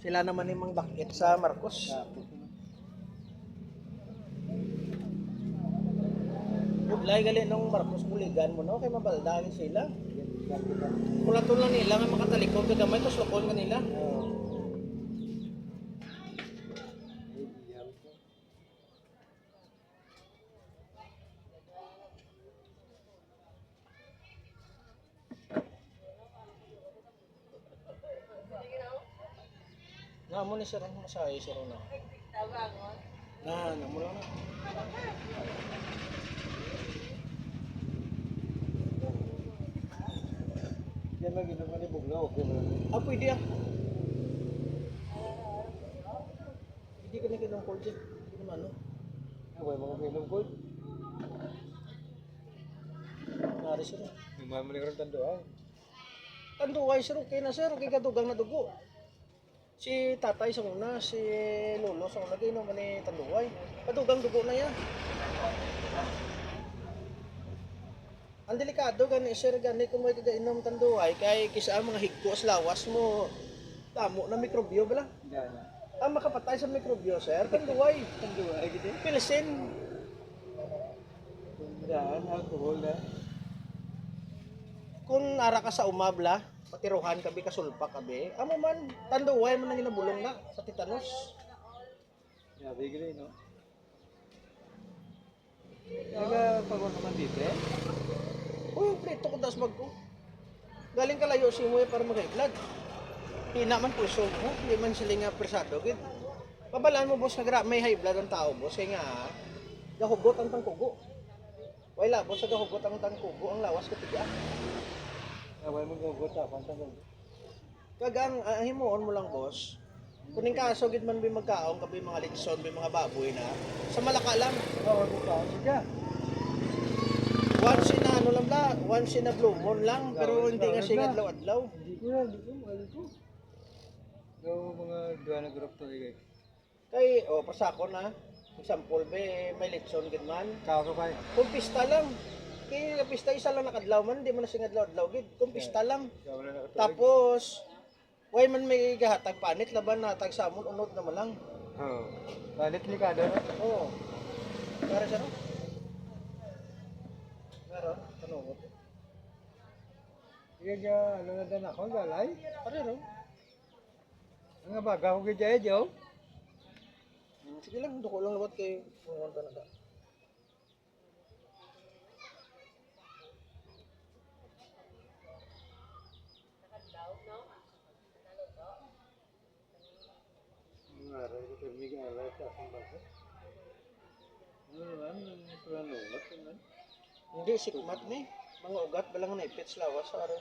Sila naman yung mga bakit sa Marcos. Budlay gali nung Marcos buligan mo no kay mabaldagin sila. Kula lang nila nga makatalikod ka gamay tos lokon kanila. Nga mo ni sir ang masaya sir na. Na mo lang na. Yan lagi naman ni Buglaw, okay ba? Pwede ah. Hindi ka na kinong dyan. Hindi naman ano. May mga minum ko. Nari sir. Mamali ka rin tandoan. Tanduay sir, okay na sir. Okay kadugang na dugo. Si tatay sa una, si lolo sa una, gino man ni tanduay. Kadugang dugo na yan. Ang delikado gani sir gani kung may kagainom tanduay kay kisa ang mga higko sa lawas mo damo na mikrobyo bala. Ang makapatay sa mikrobyo sir tanduay gid. Pilisin. Daan alcohol na. Kung ara ka sa umabla, patiruhan kabi kasulpa kabi, amo man tanduay man nang ginabulong na sa tetanus. Ya, bigre no. Naga pagod naman dito eh. Uy, prito ko das bag ko. Galing kalayo si mo para magaiglad. Hina man puso mo, hindi man sila nga presado gid. Pabalaan mo boss nga may high blood ang tao boss kay nga gahugot ang tangkugo. Wala boss sa gahugot ang tangkugo ang lawas ka tiga. Away mo gagot pa pantang. Kagang himuon mo lang boss. Kuning kaso gid man bi magkaon kabi mga litson, bi mga baboy na sa malaka lang. Oo, ka siya. Once in ano lang la, once in a blue moon lang, pero hindi nga siya adlaw-adlaw. Hindi ko yan, ano to? Yung mga dua na grup to guys. Kay pasako na. Example be may litson gid man. Kao ka Kung pista lang. Kay pista isa lang nakadlaw man, hindi man na siya adlaw-adlaw gid. Kung pista lang. Tapos way man may gahatag panit laban na tag samon unod na lang. Oo. Balit ni kada no? Oo. Para sa no? Pero tanong. Iya ja, ano na dan ako galay. Pare no? Ang baga ko gid jo. Sige lang, duko lang lawat kay mga talaga. Ngaray ko termi ga alay sa asang basa. Ano naman, ano naman. Hindi sikmat ni. Mga ugat balang na ipits lawas ara.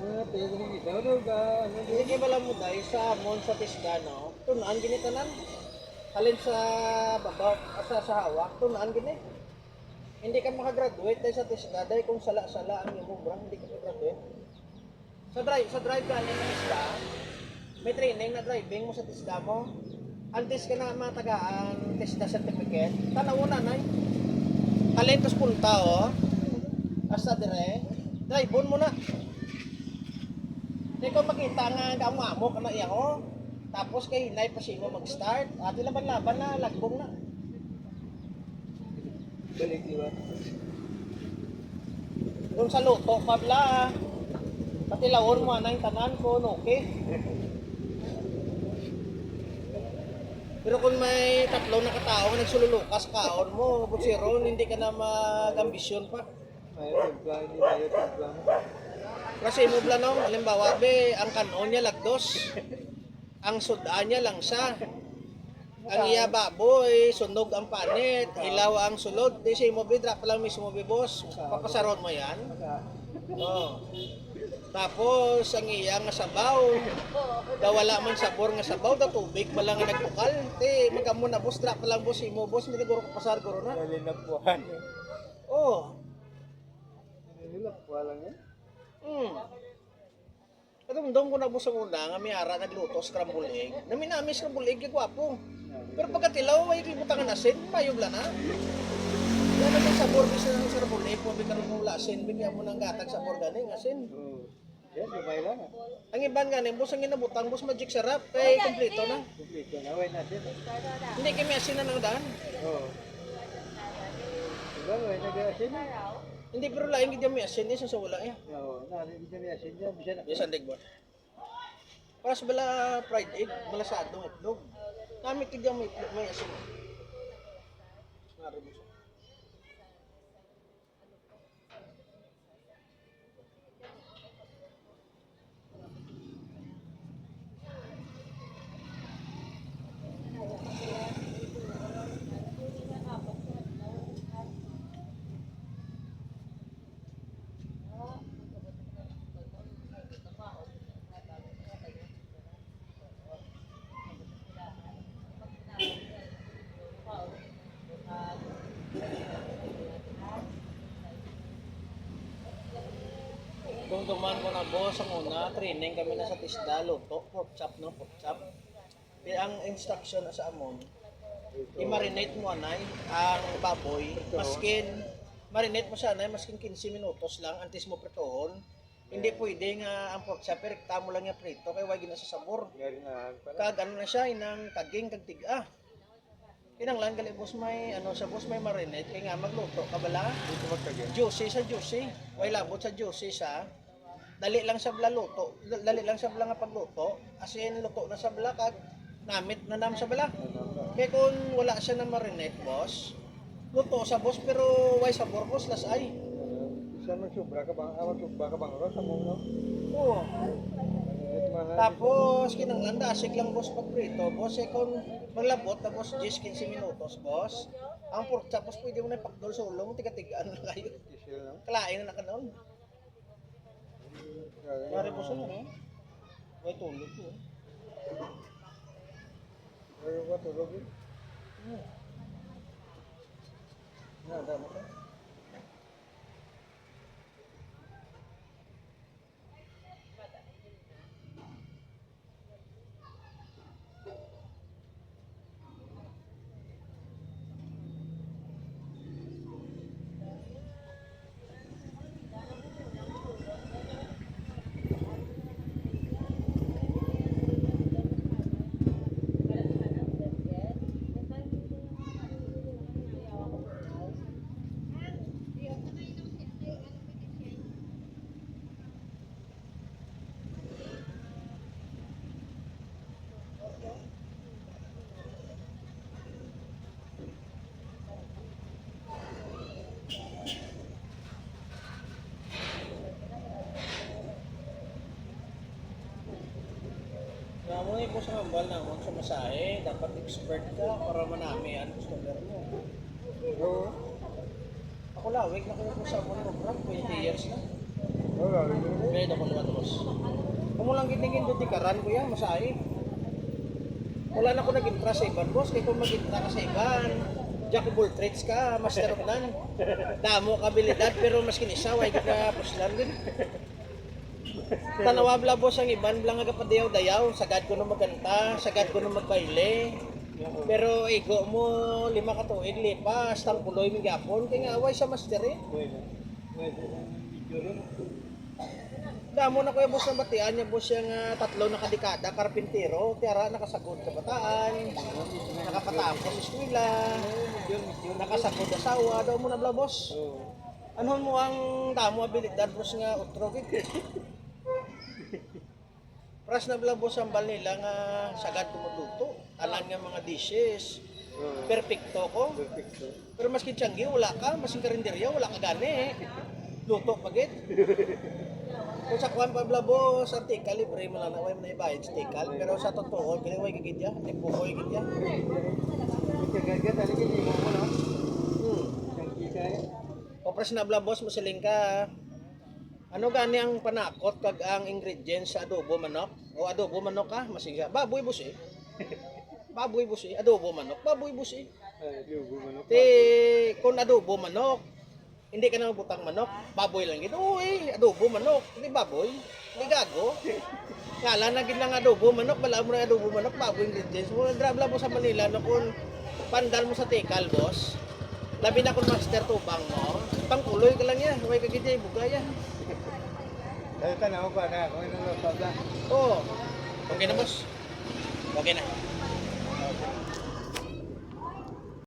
Mga pwede mo ito daw ga. Hindi kay bala mo dai sa amon sa Tisdano. Tunaan gini tanan. Halin sa babaw sa hawak tunaan gini. Hindi ka makagraduate dahil sa Tisda dahil kung sala-sala ang imong brang hindi ka makagraduate. Sa drive ka ng Tisda. May training na driving mo sa Tisda mo. Antes ka na matagaan Tisda certificate. Tanaw na nay. Halin tos punta oh. Asa dire. Drive mo na. Hindi ko makita nga kaamo ka na iya ko. Tapos kay hinay pa siya mag-start. Ati laban-laban na, lagbong na. Balik di ba? Doon sa luto, pabla. Pati lawon mo na yung tanan ko, okay. Pero kung may tatlo na katao nagsululukas kaon mo, butsiron, hindi ka na mag-ambisyon pa. Ayaw tigba, hindi ayaw tigba mo. Kasi mo blanong, halimbawa be, ang kanon niya lagdos. Ang sudaan niya lang sa. Ang iya baboy, sunog ang panit, ilaw ang sulod. Di siya mo be, drop lang mismo be boss. Papasarot mo yan. Oo. Tapos ang iya nga sabaw, daw wala man sabor nga sabaw, da tubig pa lang nga nagtukal. Te, magamo na boss, drop pa lang boss imo, boss, hindi guro ka pasar guro na. Nalinapuan. Oh. Nalinapuan lang yan. Katong ko na boss ang una nga may ara nagluto scramble egg. Naminamis scramble egg gwapo. Pero pagkatilaw ay libutangan asin, mayubla na. Yan ang sabor bisa ng scramble egg, kung bigyan mo asin, bigyan mo ng gatag sabor ganing asin. Oo. Yan, gabay lang. Ang iban nga boss ang ginabutang boss magic sarap kay kompleto na. Kumplito na, way natin. Hindi kami asin na nang daan. Oo. Diba, way nag-asin na. Hindi pero lain gid may asin ni sa wala eh. Oo, narinig kami asin dyan. Bisa na. Yes, andig boss. Para sa bala fried egg, bala sa adong itlog. Namit gid may itlog may asin. Nari boss. Kung duman ko na boss ang una, training kami na sa tisda, luto, pork chop no, pork chop. Kaya ang instruction na sa amon, i-marinate mo anay ang baboy, maskin, marinate mo siya anay, maskin 15 minutos lang, antes mo pritohon. Hindi pwede nga ang pork chop, rekta mo lang yung prito, kaya wag na sa sabor. Garinahan pa na. Kag ano na siya, inang kaging, kag tiga. Kinanglan gali boss may, ano sa boss may marinate, kaya nga magluto, kabala. Dito magkagyan. Juicy sa juicy. Way labot sa juicy sa. Dali lang sa bla luto. Dali lang sa bla nga pagluto. Asin luto na sa bla kag namit na nam sa bla. Kaya kung wala siya na marinate, boss, luto sa boss pero way sabor boss las ay. Isa magsubra ka bang, magsubra ka bang ron sa muna? Oo. Tapos kinanglan dasig lang boss pag prito. Boss eh kung maglabot na boss 10-15 minutos, boss. Ang pork chop boss pwede mo na ipakdol sa ulong, tiga-tigaan na kayo. Isil lang. Kalain na nakanoon. Mari po sa ano? May tulog po. Pero ba tulog yun? Nada mo ka? Namoy po sa hambal na sa masahe, dapat expert ka para manami ang customer mo. Oo. Ako lawig na ko sa amon program, 20 years na. Oo, lalo yun. Kaya ako luwan boss. Kung mo lang gitingin doon tikaran ko yan, masahe. Wala na ako nag-intra sa iban, boss. Kaya kung mag-intra ka sa iban, jack of all trades ka, master of none. Damo kabilidad, pero mas kinisaway ka puslan din. Tanawabla boss ang iban, bilang nga kapadayaw-dayaw, sagad ko na magkanta, sagad ko na magbaile. Pero igo mo 5 ka tuig lipas, tangkuloy mi gapon, kaya nga away sa master eh. Pwede. Pwede lang video rin. Damo na kuya boss na batian niya boss yung 3 na kadekada, karpintero, tiara nakasagod sa bataan, nakapatapos eskwela, nakasagod asawa, daw mo na bla boss. Oo. Anhon mo ang damo abilidad boss nga utro gid. Pras na bla boss ang bal nila nga sagad ko magluto, tanan nga mga dishes. Oo. Perfecto ko. Perfecto. Pero maski tiyanggi wala ka, maski karinderya wala ka gani. Luto pagit. Kung sa kwan pa bla boss, ang tikal libre mo lang na way mo na ibayad sa tikal, pero sa totoo kini way gigid ya, ipukoy gid ya. Kagagad, talaga hindi mo no? Hmm. Ang kikaya. O pres na bla boss mo siling ka. Ano gani ang panakot kag ang ingredients sa adobo manok? O adobo manok ka, masiga. Baboy busi. Baboy busi, adobo manok, baboy busi. Ay, di ba manok? Ti kung adobo manok, hindi ka na butang manok, baboy lang gid. Uy, adobo manok, hindi baboy. Hindi gago. Kala na gid lang adobo manok, bala mo na adobo manok, baboy ingredients. Mo grab lang mo sa Manila no kung pandal mo sa Tikal, boss. Labi na kung master tubang mo, pangkuloy ka lang yan, huwag ka gid bugaya. Dahil tanaw pa na, kung ilang lotas na. Oo. Okay na, boss. Okay na.